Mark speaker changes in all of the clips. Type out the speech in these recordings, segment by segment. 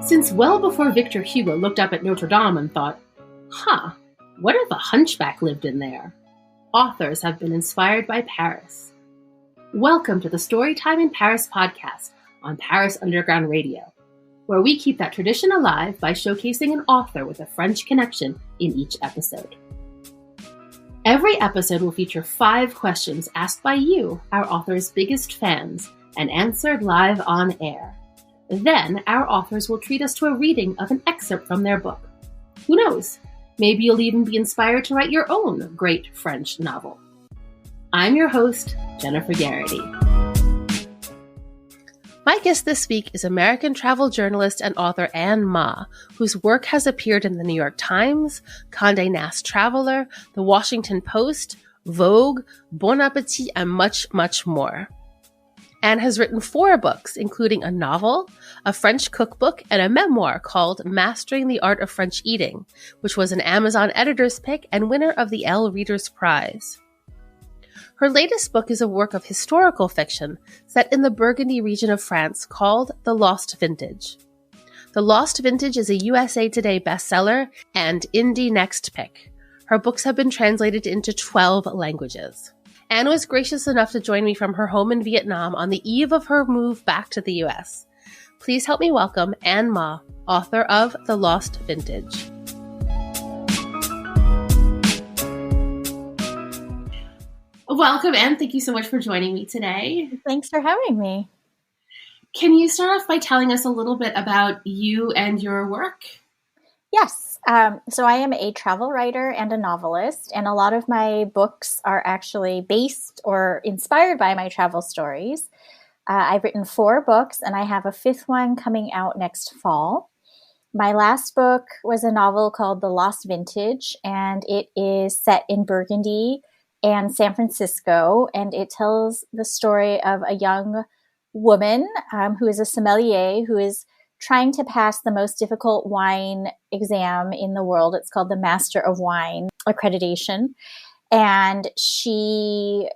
Speaker 1: Since well before Victor Hugo looked up at Notre Dame and thought, what if a hunchback lived in there? Authors have been inspired by Paris. Welcome to the Storytime in Paris podcast on Paris Underground Radio, where we keep that tradition alive by showcasing an author with a French connection in each episode. Every episode will feature 5 questions asked by you, our author's biggest fans, and answered live on air. Then, our authors will treat us to a reading of an excerpt from their book. Who knows? Maybe you'll even be inspired to write your own great French novel. I'm your host, Jennifer Garrity. My guest this week is American travel journalist and author Ann Mah, whose work has appeared in the New York Times, Condé Nast Traveler, The Washington Post, Vogue, Bon Appetit, and much, much more. Anne has written 4 books, including a novel, a French cookbook, and a memoir called Mastering the Art of French Eating, which was an Amazon editor's pick and winner of the Elle Reader's Prize. Her latest book is a work of historical fiction set in the Burgundy region of France called The Lost Vintage. The Lost Vintage is a USA Today bestseller and Indie Next pick. Her books have been translated into 12 languages. Anne was gracious enough to join me from her home in Vietnam on the eve of her move back to the U.S. Please help me welcome Ann Mah, author of The Lost Vintage. Welcome, Anne. Thank you so much for joining me today.
Speaker 2: Thanks for having me.
Speaker 1: Can you start off by telling us a little bit about you and your work?
Speaker 2: Yes. So I am a travel writer and a novelist, and a lot of my books are actually based or inspired by my travel stories. I've written 4 books, and I have a 5th one coming out next fall. My last book was a novel called The Lost Vintage, and it is set in Burgundy and San Francisco, and it tells the story of a young woman who is a sommelier who is trying to pass the most difficult wine exam in the world. It's called the Master of Wine accreditation. And she,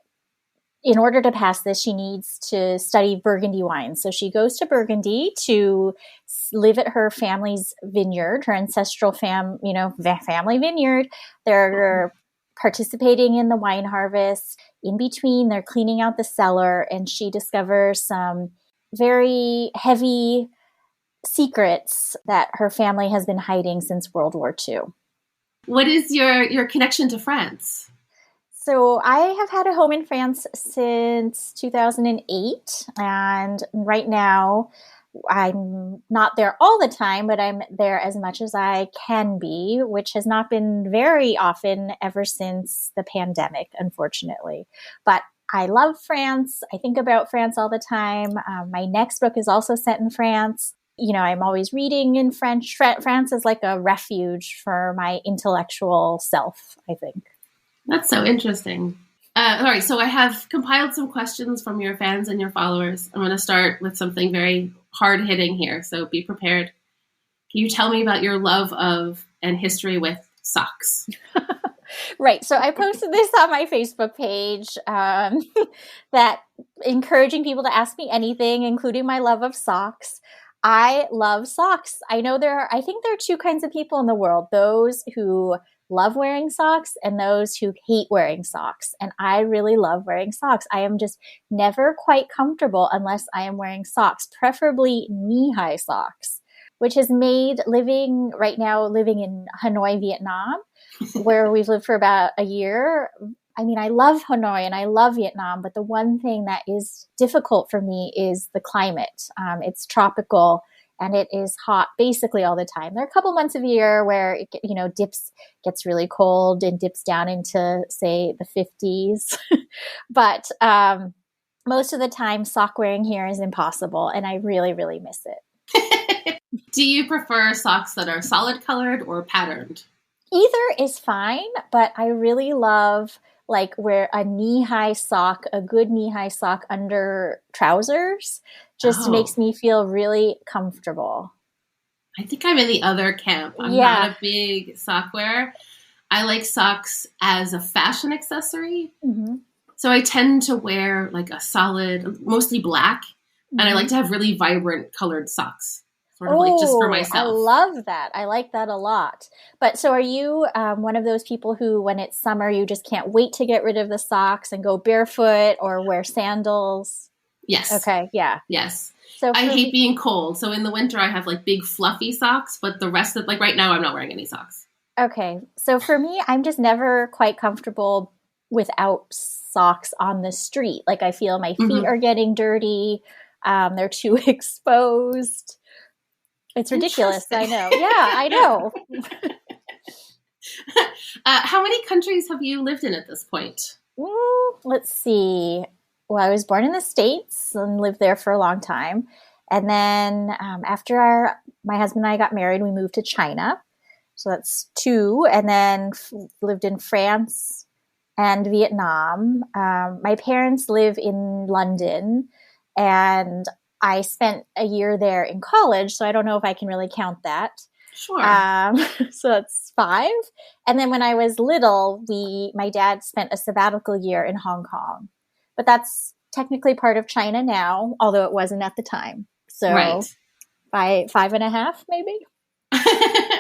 Speaker 2: in order to pass this, she needs to study Burgundy wines. So she goes to Burgundy to live at her family's vineyard, her ancestral family vineyard. They're participating in the wine harvest. In between, they're cleaning out the cellar, and she discovers some very heavy secrets that her family has been hiding since World War II.
Speaker 1: What is your connection to France?
Speaker 2: So I have had a home in France since 2008, and right now I'm not there all the time, but I'm there as much as I can be, which has not been very often ever since the pandemic, unfortunately. But I love France. I think about France all the time. My next book is also set in France. You know, I'm always reading in French. France is like a refuge for my intellectual self, I think.
Speaker 1: That's so interesting. All right, so I have compiled some questions from your fans and your followers. I'm going to start with something very hard-hitting here, so be prepared. Can you tell me about your love of and history with socks?
Speaker 2: Right. So I posted this on my Facebook page that encouraging people to ask me anything, including my love of socks. I love socks. I think there are 2 kinds of people in the world, those who love wearing socks and those who hate wearing socks. And I really love wearing socks. I am just never quite comfortable unless I am wearing socks, preferably knee-high socks, which has made living in Hanoi, Vietnam, where we've lived for about a year. I mean, I love Hanoi and I love Vietnam, but the one thing that is difficult for me is the climate. It's tropical and it is hot basically all the time. There are a couple months of year where it, gets really cold and dips down into, say, the 50s. But most of the time, sock wearing here is impossible, and I really, really miss it.
Speaker 1: Do you prefer socks that are solid colored or patterned?
Speaker 2: Either is fine, but I really love wear a knee-high sock, a good knee-high sock under trousers just makes me feel really comfortable.
Speaker 1: I think I'm in the other camp. I'm not a big sock wearer. I like socks as a fashion accessory. Mm-hmm. So I tend to wear like a solid, mostly black, and I like to have really vibrant colored socks. sort of like just for
Speaker 2: Oh, I
Speaker 1: myself.
Speaker 2: love that. I like that a lot. But so are you one of those people who, when it's summer, you just can't wait to get rid of the socks and go barefoot or wear sandals?
Speaker 1: Yes.
Speaker 2: Okay, yeah.
Speaker 1: Yes.
Speaker 2: So
Speaker 1: I
Speaker 2: for
Speaker 1: hate
Speaker 2: me,
Speaker 1: being cold. So in the winter, I have like big fluffy socks, but the rest of, like right now, I'm not wearing any socks.
Speaker 2: okay. So for me, I'm just never quite comfortable without socks on the street. Like I feel my feet
Speaker 1: Mm-hmm.
Speaker 2: are getting dirty. They're too exposed. It's ridiculous.
Speaker 1: Interesting.
Speaker 2: I know. Yeah, I know.
Speaker 1: How many countries have you lived in at this point?
Speaker 2: Let's see. Well, I was born in the States and lived there for a long time. And then after my husband and I got married, we moved to China. So that's two. And then lived in France and Vietnam. My parents live in London. And I spent a year there in college. So I don't know if I can really count that.
Speaker 1: Sure.
Speaker 2: So that's five. And then when I was little, my dad spent a sabbatical year in Hong Kong, but that's technically part of China now, although it wasn't at the time. So
Speaker 1: Right.
Speaker 2: five and a half, maybe.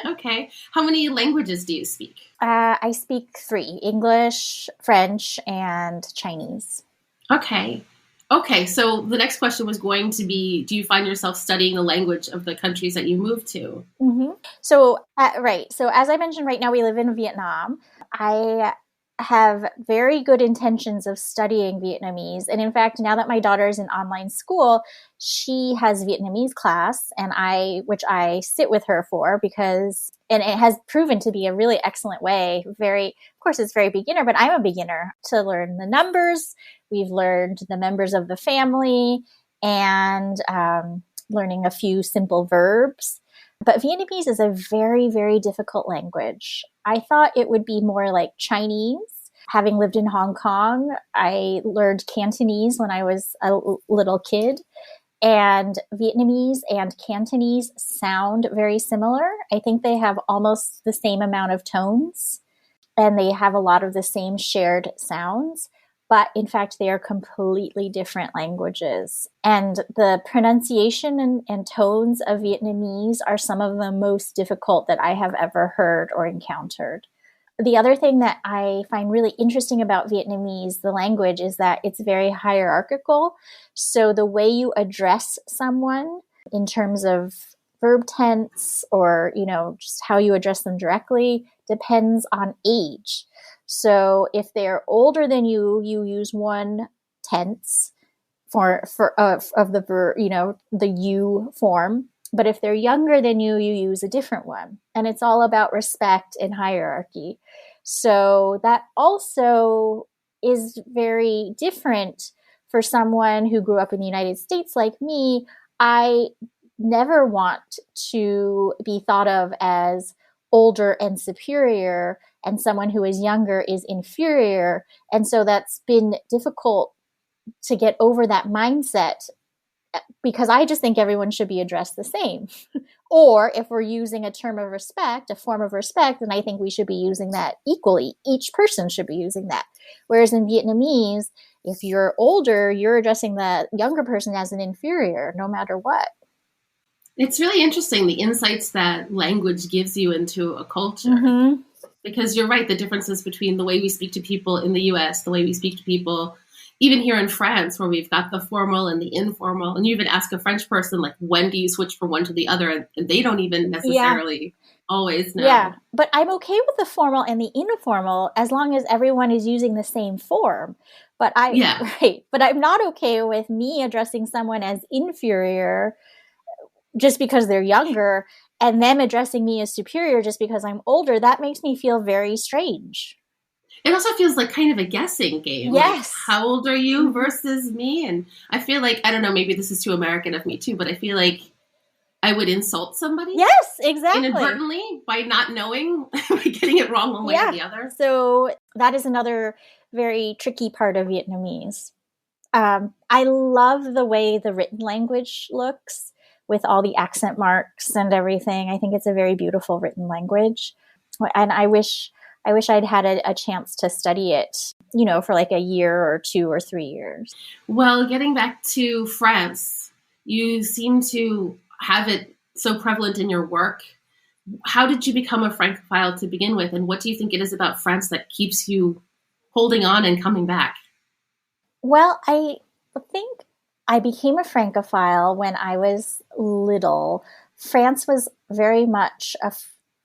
Speaker 1: Okay. How many languages do you speak?
Speaker 2: I speak three: English, French, and Chinese.
Speaker 1: Okay. Okay. So the next question was going to be, do you find yourself studying the language of the countries that you moved to?
Speaker 2: Mm-hmm. So, right. So, as I mentioned, right now we live in Vietnam. I have very good intentions of studying Vietnamese. And in fact, now that my daughter's in online school, she has Vietnamese class which I sit with her for and it has proven to be a really excellent way. Of course, it's very beginner, but I'm a beginner to learn the numbers. We've learned the members of the family and learning a few simple verbs. But Vietnamese is a very, very difficult language. I thought it would be more like Chinese. Having lived in Hong Kong, I learned Cantonese when I was a little kid. And Vietnamese and Cantonese sound very similar. I think they have almost the same amount of tones, and they have a lot of the same shared sounds. But in fact, they are completely different languages. And the pronunciation and tones of Vietnamese are some of the most difficult that I have ever heard or encountered. The other thing that I find really interesting about Vietnamese, the language, is that it's very hierarchical. So the way you address someone in terms of verb tense or, just how you address them directly depends on age. So if they're older than you use one tense of the verb, the you form. But if they're younger than you use a different one. And it's all about respect and hierarchy. So that also is very different for someone who grew up in the United States like me. I never want to be thought of as older and superior, and someone who is younger is inferior. And so that's been difficult to get over that mindset, because I just think everyone should be addressed the same. Or if we're using a form of respect, then I think we should be using that equally. Each person should be using that. Whereas in Vietnamese, if you're older, you're addressing the younger person as an inferior, no matter what.
Speaker 1: It's really interesting, the insights that language gives you into a culture.
Speaker 2: Mm-hmm.
Speaker 1: Because you're right, the differences between the way we speak to people in the US, the way we speak to people even here in France, where we've got the formal and the informal. And you even ask a French person, like, when do you switch from one to the other? And they don't even necessarily always know.
Speaker 2: Yeah, but I'm okay with the formal and the informal as long as everyone is using the same form. But but I'm not okay with me addressing someone as inferior just because they're younger, and them addressing me as superior just because I'm older. That makes me feel very strange.
Speaker 1: It also feels like kind of a guessing game.
Speaker 2: Yes.
Speaker 1: Like, how old are you versus me? And I feel like, I don't know, maybe this is too American of me too, but I feel like I would insult somebody.
Speaker 2: Yes, exactly.
Speaker 1: Inadvertently, by not knowing, by getting it wrong one way or the other.
Speaker 2: So that is another very tricky part of Vietnamese. I love the way the written language looks with all the accent marks and everything. I think it's a very beautiful written language. And I wish I'd had a chance to study it, for like a year or 2 or 3 years.
Speaker 1: Well, getting back to France, you seem to have it so prevalent in your work. How did you become a Francophile to begin with? And what do you think it is about France that keeps you holding on and coming back?
Speaker 2: Well, I think I became a Francophile when I was little. France was very much a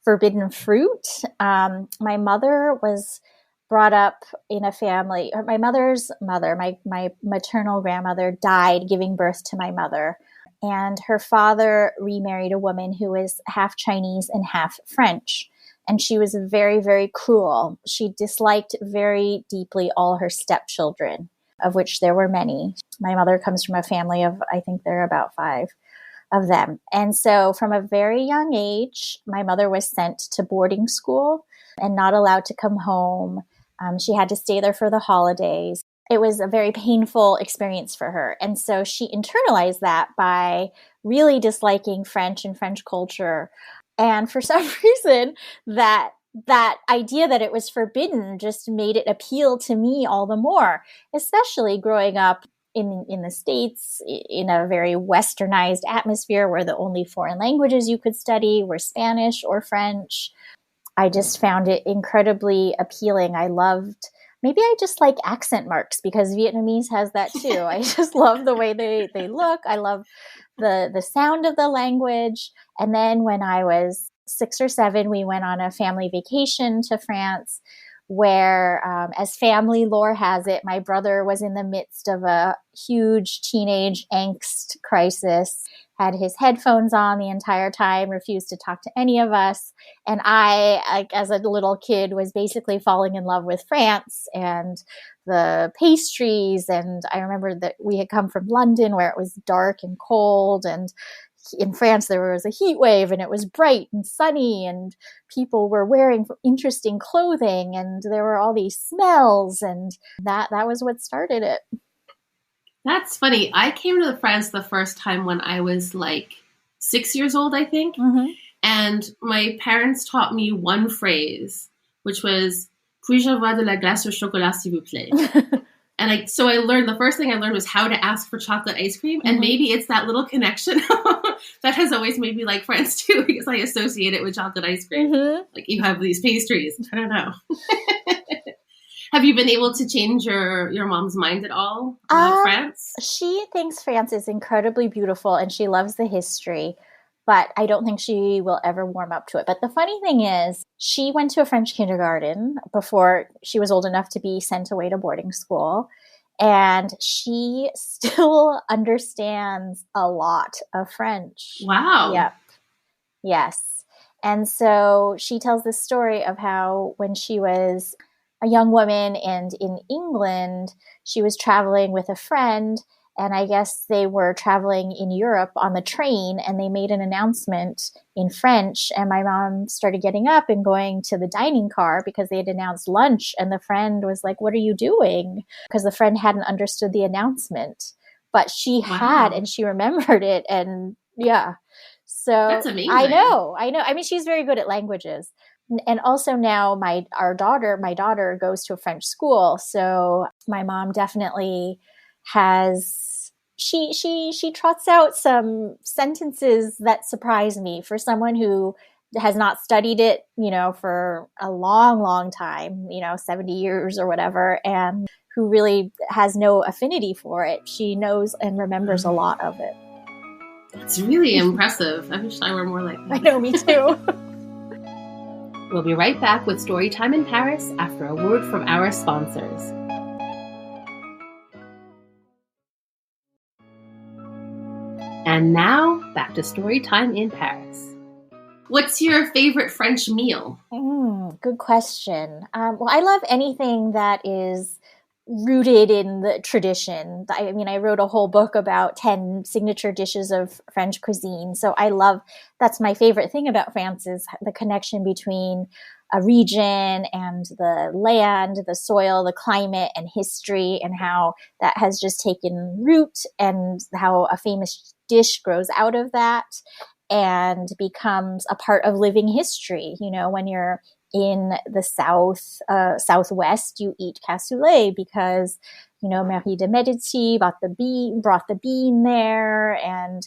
Speaker 2: forbidden fruit. My mother was brought up in a family, or my mother's mother, my maternal grandmother died giving birth to my mother. And her father remarried a woman who was half Chinese and half French. And she was very, very cruel. She disliked very deeply all her stepchildren, of which there were many. My mother comes from a family of, I think there are about 5 of them. And so from a very young age, my mother was sent to boarding school and not allowed to come home. She had to stay there for the holidays. It was a very painful experience for her. And so she internalized that by really disliking French and French culture. And for some reason, that idea that it was forbidden just made it appeal to me all the more, especially growing up in the States in a very westernized atmosphere where the only foreign languages you could study were Spanish or French. I just found it incredibly appealing. Maybe I just like accent marks because Vietnamese has that too. I just love the way they look. I love the sound of the language. And then when I was 6 or 7, we went on a family vacation to France where, as family lore has it, my brother was in the midst of a huge teenage angst crisis, had his headphones on the entire time, refused to talk to any of us. And I, like, as a little kid, was basically falling in love with France and the pastries. And I remember that we had come from London where it was dark and cold, and in France there was a heat wave and it was bright and sunny and people were wearing interesting clothing and there were all these smells, and that was what started it.
Speaker 1: That's funny. I came to France the first time when I was like 6 years old, I think.
Speaker 2: Mm-hmm.
Speaker 1: And my parents taught me one phrase, which was, puis-je avoir de la glace au chocolat, s'il vous plaît? And I learned, the first thing I learned was how to ask for chocolate ice cream. And maybe it's that little connection that has always made me like France too, because I associate it with chocolate ice cream.
Speaker 2: Mm-hmm.
Speaker 1: Like you have these pastries. I don't know. Have you been able to change your mom's mind at all about France?
Speaker 2: She thinks France is incredibly beautiful and she loves the history, but I don't think she will ever warm up to it. But the funny thing is, she went to a French kindergarten before she was old enough to be sent away to boarding school. And she still understands a lot of French.
Speaker 1: Wow.
Speaker 2: Yep. Yes. And so she tells this story of how when she was a young woman and in England, she was traveling with a friend. And I guess they were traveling in Europe on the train and they made an announcement in French. And my mom started getting up and going to the dining car because they had announced lunch. And the friend was like, "What are you doing?" Because the friend hadn't understood the announcement, but she had, and she remembered it. And yeah, so
Speaker 1: that's amazing.
Speaker 2: I know. I mean, she's very good at languages. And also now my daughter goes to a French school. So my mom definitely has, she trots out some sentences that surprise me for someone who has not studied it, for a long, long time, 70 years or whatever, and who really has no affinity for it. She knows and remembers a lot of it.
Speaker 1: It's really impressive. I wish I were more like that.
Speaker 2: I know, me too.
Speaker 1: We'll be right back with Storytime in Paris after a word from our sponsors. And now, back to Storytime in Paris. What's your favorite French meal?
Speaker 2: Good question. Well, I love anything that is rooted in the tradition. I mean, I wrote a whole book about 10 signature dishes of French cuisine. So that's my favorite thing about France is the connection between a region and the land, the soil, the climate, and history, and how that has just taken root and how a famous dish grows out of that and becomes a part of living history. When you're in the southwest, you eat cassoulet because Marie de Medici brought the bean there. And,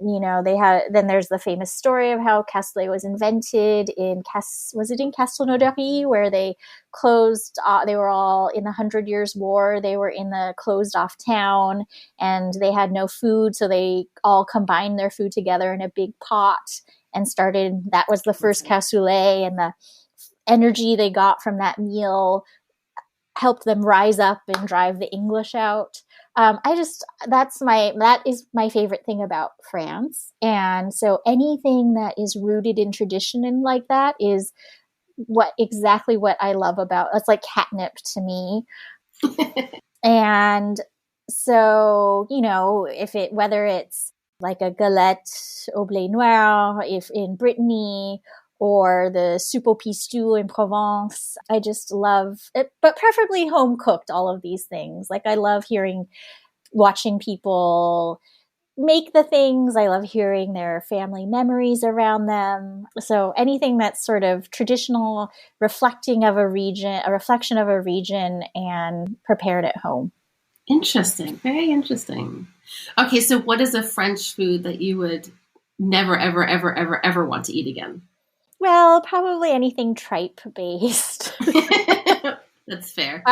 Speaker 2: then there's the famous story of how cassoulet was invented was it in Castelnaudary, where they they were all in the 100 Years' War. They were in the closed off town and they had no food. So they all combined their food together in a big pot and that was the first cassoulet, and the energy they got from that meal helped them rise up and drive the English out. That is my favorite thing about France. And so anything that is rooted in tradition and like that is exactly what I love about it's like catnip to me. And so, whether it's like a galette au blé noir, if in Brittany, or the soupe au pistou in Provence. I just love it, but preferably home cooked, all of these things. Like I love watching people make the things. I love hearing their family memories around them. So anything that's sort of traditional, a reflection of a region and prepared at home.
Speaker 1: Interesting. Very interesting. Okay. So what is a French food that you would never, ever, ever, ever, ever want to eat again?
Speaker 2: Well, probably anything tripe based.
Speaker 1: That's fair.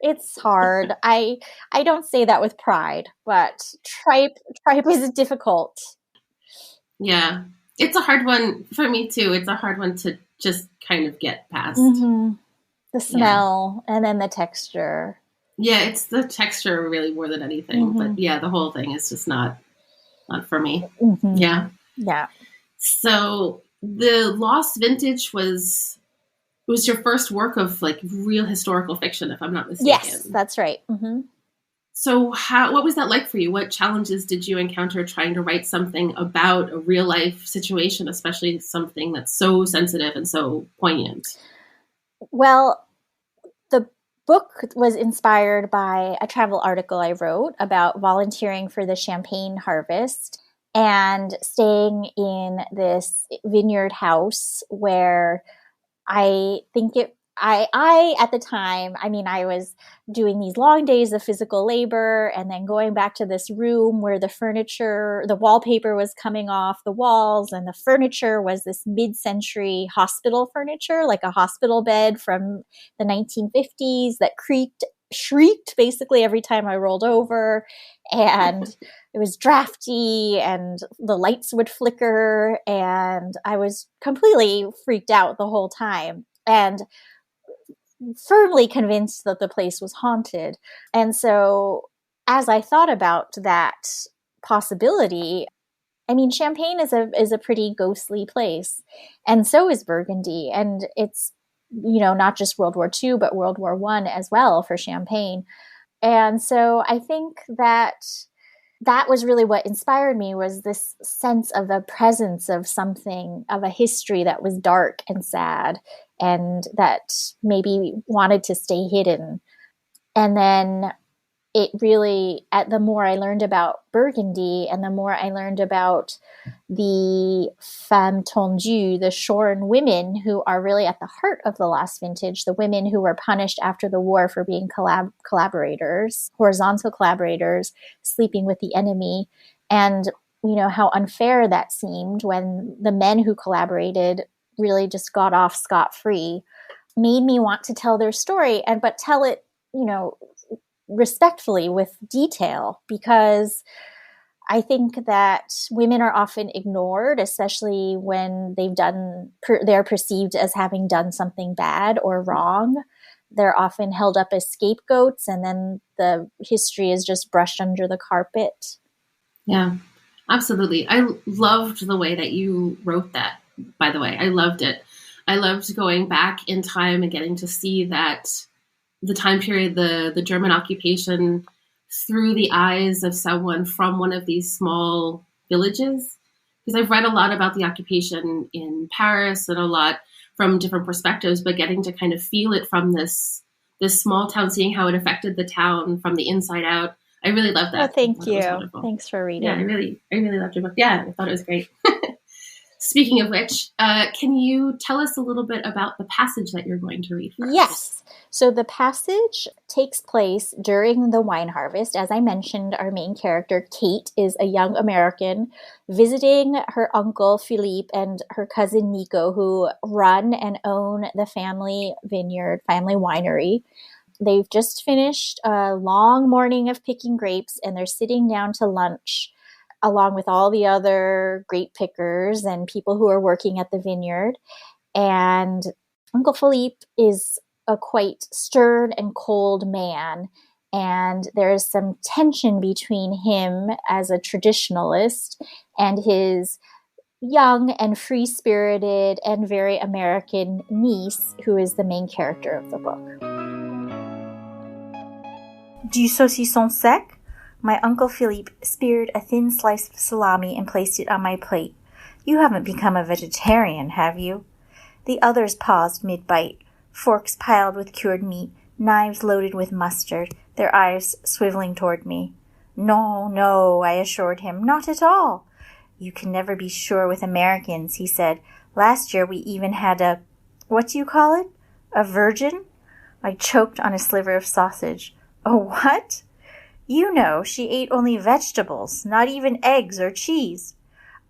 Speaker 2: It's hard. I don't say that with pride, but tripe is difficult.
Speaker 1: Yeah. It's a hard one for me too. It's a hard one to just kind of get past.
Speaker 2: Mm-hmm. The smell and then the texture.
Speaker 1: Yeah, it's the texture really more than anything. Mm-hmm. But yeah, the whole thing is just not for me.
Speaker 2: Mm-hmm.
Speaker 1: Yeah.
Speaker 2: Yeah.
Speaker 1: So the Lost Vintage was your first work of like real historical fiction, if I'm not mistaken.
Speaker 2: Yes, that's right. Mm-hmm.
Speaker 1: So what was that like for you? What challenges did you encounter trying to write something about a real life situation, especially something that's so sensitive and so poignant?
Speaker 2: Well, the book was inspired by a travel article I wrote about volunteering for the champagne harvest and staying in this vineyard house where I at the time, I was doing these long days of physical labor and then going back to this room where the wallpaper was coming off the walls and the furniture was this mid-century hospital furniture, like a hospital bed from the 1950s that shrieked basically every time I rolled over, and it was drafty and the lights would flicker and I was completely freaked out the whole time and firmly convinced that the place was haunted. And so as I thought about that possibility, Champagne is a pretty ghostly place, and so is Burgundy, and it's not just World War II, but World War I as well for Champagne. And so I think that was really what inspired me, was this sense of the presence of something, of a history that was dark and sad and that maybe wanted to stay hidden. And then it really, the more I learned about Burgundy and the more I learned about the femmes tendues, the shorn women who are really at the heart of the Lost Vintage, the women who were punished after the war for being collaborators, horizontal collaborators, sleeping with the enemy, and how unfair that seemed when the men who collaborated really just got off scot-free, made me want to tell their story, but tell it, respectfully with detail, because I think that women are often ignored, especially when they're perceived as having done something bad or wrong. They're often held up as scapegoats, and then the history is just brushed under the carpet.
Speaker 1: Yeah, absolutely. I loved the way that you wrote that, by the way. I loved it. I loved going back in time and getting to see that the time period, the German occupation, through the eyes of someone from one of these small villages. Because I've read a lot about the occupation in Paris and a lot from different perspectives, but getting to kind of feel it from this small town, seeing how it affected the town from the inside out. I really loved that.
Speaker 2: Oh, thank you. Thanks for reading.
Speaker 1: Yeah, I really loved your book. Yeah, I thought it was great. Speaking of which, can you tell us a little bit about the passage that you're going to read first?
Speaker 2: Yes. So the passage takes place during the wine harvest. As I mentioned, our main character, Kate, is a young American visiting her uncle, Philippe, and her cousin, Nico, who run and own the family vineyard, family winery. They've just finished a long morning of picking grapes, and they're sitting down to lunch along with all the other grape pickers and people who are working at the vineyard. And Uncle Philippe is a quite stern and cold man, and there is some tension between him as a traditionalist and his young and free-spirited and very American niece, who is the main character of the book.
Speaker 3: Du saucisson sec? My Uncle Philippe speared a thin slice of salami and placed it on my plate. You haven't become a vegetarian, have you? The others paused mid-bite, forks piled with cured meat, knives loaded with mustard, their eyes swiveling toward me. No, no, I assured him, not at all. You can never be sure with Americans, he said. Last year we even had what do you call it? A virgin? I choked on a sliver of sausage. A what? You know, she ate only vegetables, not even eggs or cheese.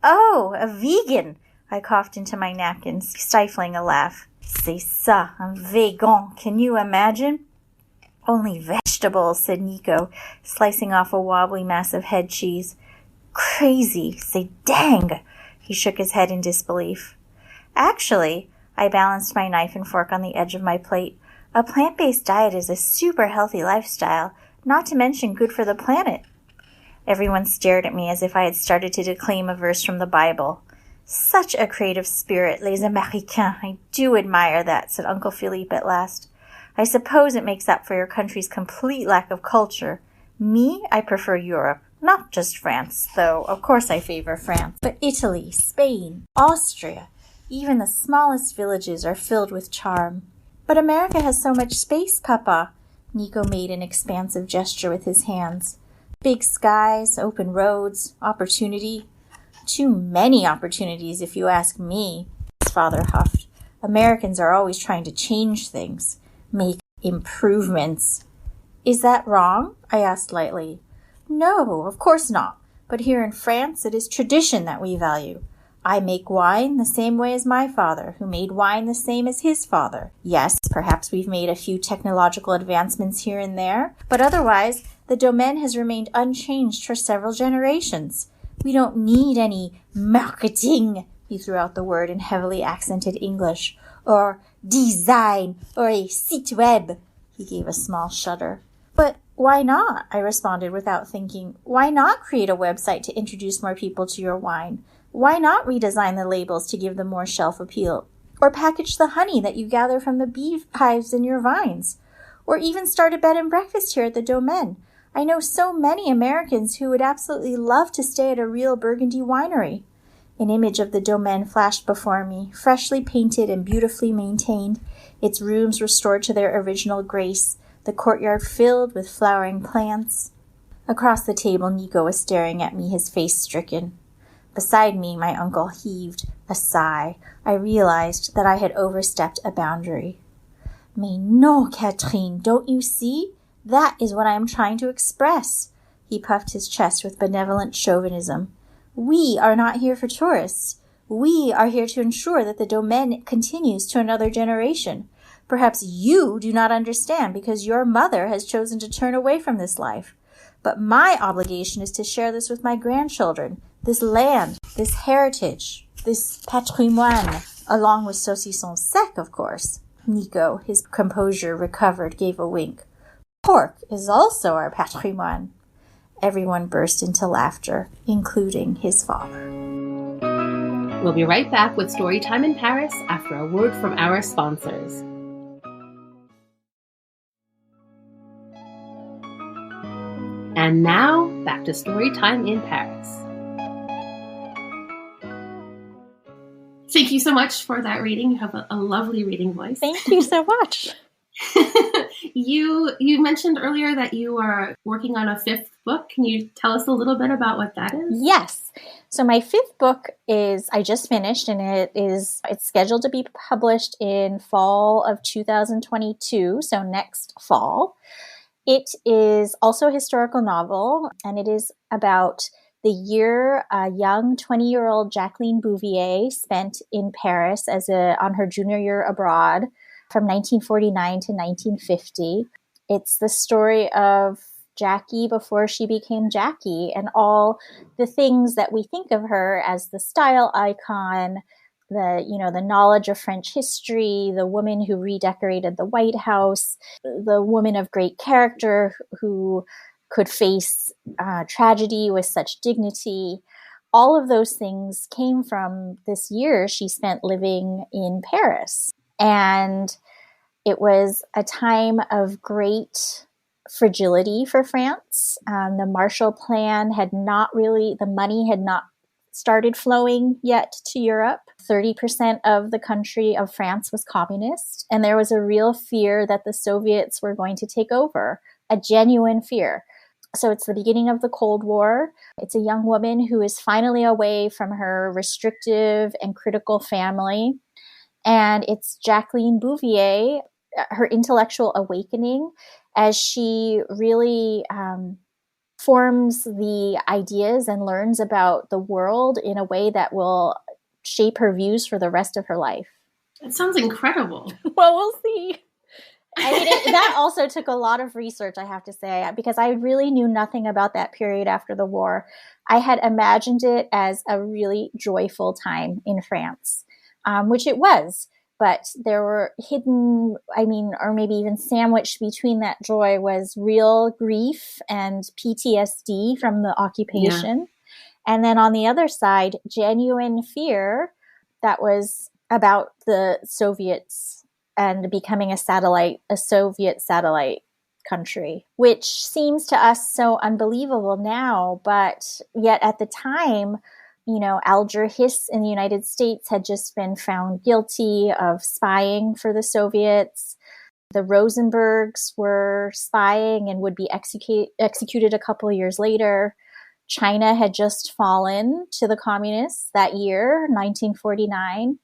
Speaker 3: Oh, a vegan! I coughed into my napkin, stifling a laugh. C'est ça, un vegan. Can you imagine? Only vegetables, said Nico, slicing off a wobbly mass of head cheese. Crazy, c'est dang. He shook his head in disbelief. Actually, I balanced my knife and fork on the edge of my plate. A plant-based diet is a super healthy lifestyle, not to mention good for the planet. Everyone stared at me as if I had started to declaim a verse from the Bible. Such a creative spirit, les Américains. I do admire that, said Uncle Philippe at last. I suppose it makes up for your country's complete lack of culture. Me, I prefer Europe, not just France, though of course I favor France. But Italy, Spain, Austria, even the smallest villages are filled with charm. But America has so much space, Papa. Nico made an expansive gesture with his hands. Big skies, open roads, opportunity. Too many opportunities, if you ask me, his father huffed. Americans are always trying to change things, make improvements. Is that wrong? I asked lightly. No, of course not. But here in France, it is tradition that we value. I make wine the same way as my father, who made wine the same as his father. Yes, perhaps we've made a few technological advancements here and there, but otherwise, the domaine has remained unchanged for several generations. We don't need any marketing, he threw out the word in heavily accented English, or design, or a site web. He gave a small shudder. But why not? I responded without thinking. Why not create a website to introduce more people to your wine? Why not redesign the labels to give them more shelf appeal? Or package the honey that you gather from the beehives in your vines? Or even start a bed and breakfast here at the Domaine? I know so many Americans who would absolutely love to stay at a real Burgundy winery. An image of the Domaine flashed before me, freshly painted and beautifully maintained, its rooms restored to their original grace, the courtyard filled with flowering plants. Across the table, Nico was staring at me, his face stricken. Beside me, my uncle heaved a sigh. I realized that I had overstepped a boundary. Mais non, Catherine, don't you see? That is what I am trying to express. He puffed his chest with benevolent chauvinism. We are not here for tourists. We are here to ensure that the domaine continues to another generation. Perhaps you do not understand because your mother has chosen to turn away from this life. But my obligation is to share this with my grandchildren, this land, this heritage, this patrimoine, along with saucisson sec, of course. Nico, his composure recovered, gave a wink. Pork is also our patrimoine. Everyone burst into laughter, including his father.
Speaker 1: We'll be right back with Storytime in Paris after a word from our sponsors. And now, back to Storytime in Paris. Thank you so much for that reading. You have a lovely reading voice.
Speaker 2: Thank you so much.
Speaker 1: You mentioned earlier that you are working on a fifth book. Can you tell us a little bit about what that is?
Speaker 2: Yes. So my fifth book I just finished, and it's scheduled to be published in fall of 2022, so next fall. It is also a historical novel, and it is about the year a young 20-year-old Jacqueline Bouvier spent in Paris on her junior year abroad from 1949 to 1950. It's the story of Jackie before she became Jackie, and all the things that we think of her as the style icon, the knowledge of French history, the woman who redecorated the White House, the woman of great character who could face tragedy with such dignity. All of those things came from this year she spent living in Paris. And it was a time of great fragility for France. The Marshall Plan the money had not started flowing yet to Europe. 30% of the country of France was communist, and there was a real fear that the Soviets were going to take over, a genuine fear. So it's the beginning of the Cold War. It's a young woman who is finally away from her restrictive and critical family. And it's Jacqueline Bouvier, her intellectual awakening, as she really forms the ideas and learns about the world in a way that will shape her views for the rest of her life.
Speaker 1: It sounds incredible.
Speaker 2: Well, we'll see. I mean, that also took a lot of research, I have to say, because I really knew nothing about that period after the war. I had imagined it as a really joyful time in France, which it was. But there were hidden, or maybe even sandwiched between that joy was real grief and PTSD from the occupation. Yeah. And then on the other side, genuine fear that was about the Soviets and becoming a Soviet satellite country, which seems to us so unbelievable now. But yet at the time, Alger Hiss in the United States had just been found guilty of spying for the Soviets. The Rosenbergs were spying and would be executed a couple of years later. China had just fallen to the communists that year, 1949.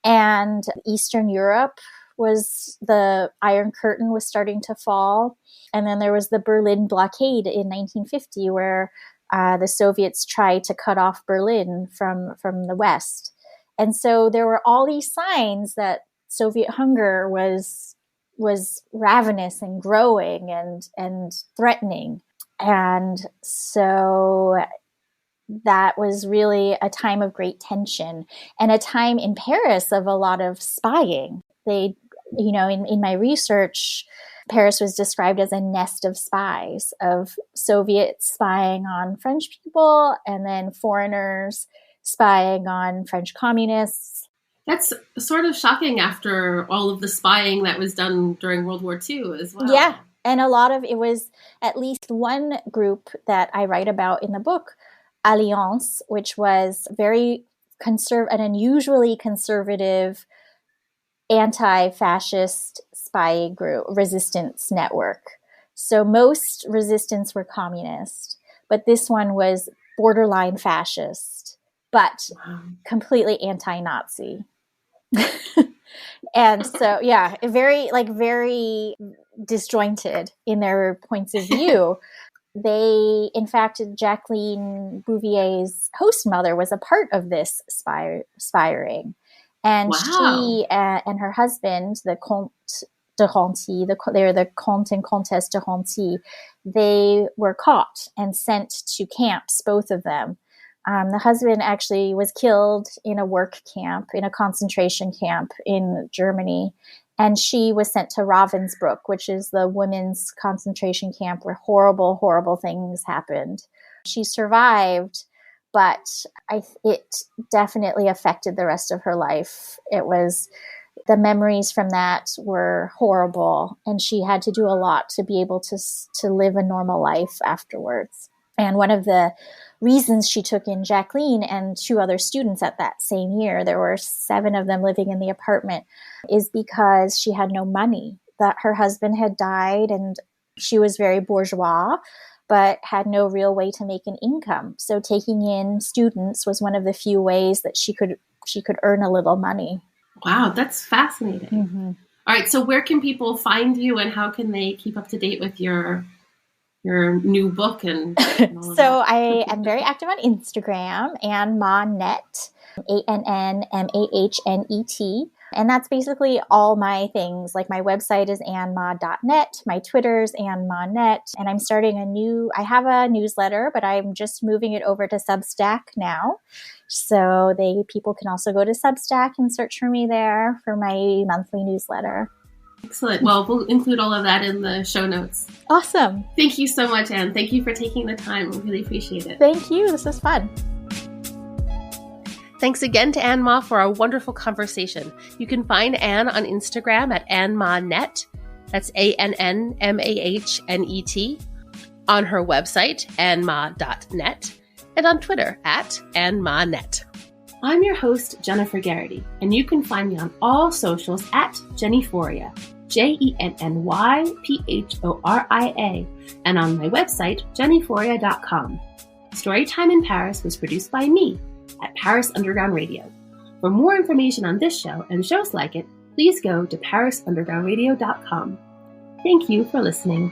Speaker 2: And Eastern Europe the Iron Curtain was starting to fall. And then there was the Berlin blockade in 1950, where the Soviets tried to cut off Berlin from the West. And so there were all these signs that Soviet hunger was ravenous and growing and threatening. And so that was really a time of great tension and a time in Paris of a lot of spying. In my research, Paris was described as a nest of spies, of Soviets spying on French people and then foreigners spying on French communists.
Speaker 1: That's sort of shocking after all of the spying that was done during World War II as well.
Speaker 2: Yeah, and a lot of it was at least one group that I write about in the book, Alliance, which was very an unusually conservative anti-fascist spy group, resistance network. So most resistance were communist, but this one was borderline fascist, but completely anti-Nazi. And so, yeah, very disjointed in their points of view. In fact, Jacqueline Bouvier's host mother was a part of this spying. And she and her husband, the Comte de Renty, they're the Comte and Comtesse de Renty, they were caught and sent to camps, both of them. The husband actually was killed in a work camp, in a concentration camp in Germany. And she was sent to Ravensbrück, which is the women's concentration camp where horrible, horrible things happened. She survived, but it definitely affected the rest of her life. The memories from that were horrible, and she had to do a lot to be able to live a normal life afterwards. And one of the reasons she took in Jacqueline and two other students at that same year, there were 7 of them living in the apartment, is because she had no money. That her husband had died and she was very bourgeois. but had no real way to make an income. So taking in students was one of the few ways that she could earn a little money.
Speaker 1: Wow, that's fascinating.
Speaker 2: Mm-hmm.
Speaker 1: All right, so where can people find you, and how can they keep up to date with your new book and all of
Speaker 2: So
Speaker 1: that?
Speaker 2: I am very active on Instagram, Ann Mah Net, ANNMAHNET. And that's basically all my things. Like my website is annmah.net. My Twitter's annmahnet. And I'm starting I have a newsletter, but I'm just moving it over to Substack now. So people can also go to Substack and search for me there for my monthly newsletter.
Speaker 1: Excellent. Well, we'll include all of that in the show notes.
Speaker 2: Awesome.
Speaker 1: Thank you so much, Anne. Thank you for taking the time. We really appreciate it.
Speaker 2: Thank you. This was fun.
Speaker 1: Thanks again to Ann Mah for our wonderful conversation. You can find Ann on Instagram at AnnMahNet. That's ANNMAHNET. On her website, annmah.net. And on Twitter at AnnMahNet. I'm your host, Jennifer Garrity, and you can find me on all socials at Jennyphoria, JENNYPHORIA, and on my website, jennyphoria.com. Storytime in Paris was produced by me at Paris Underground Radio. For more information on this show and shows like it, please go to parisundergroundradio.com. Thank you for listening.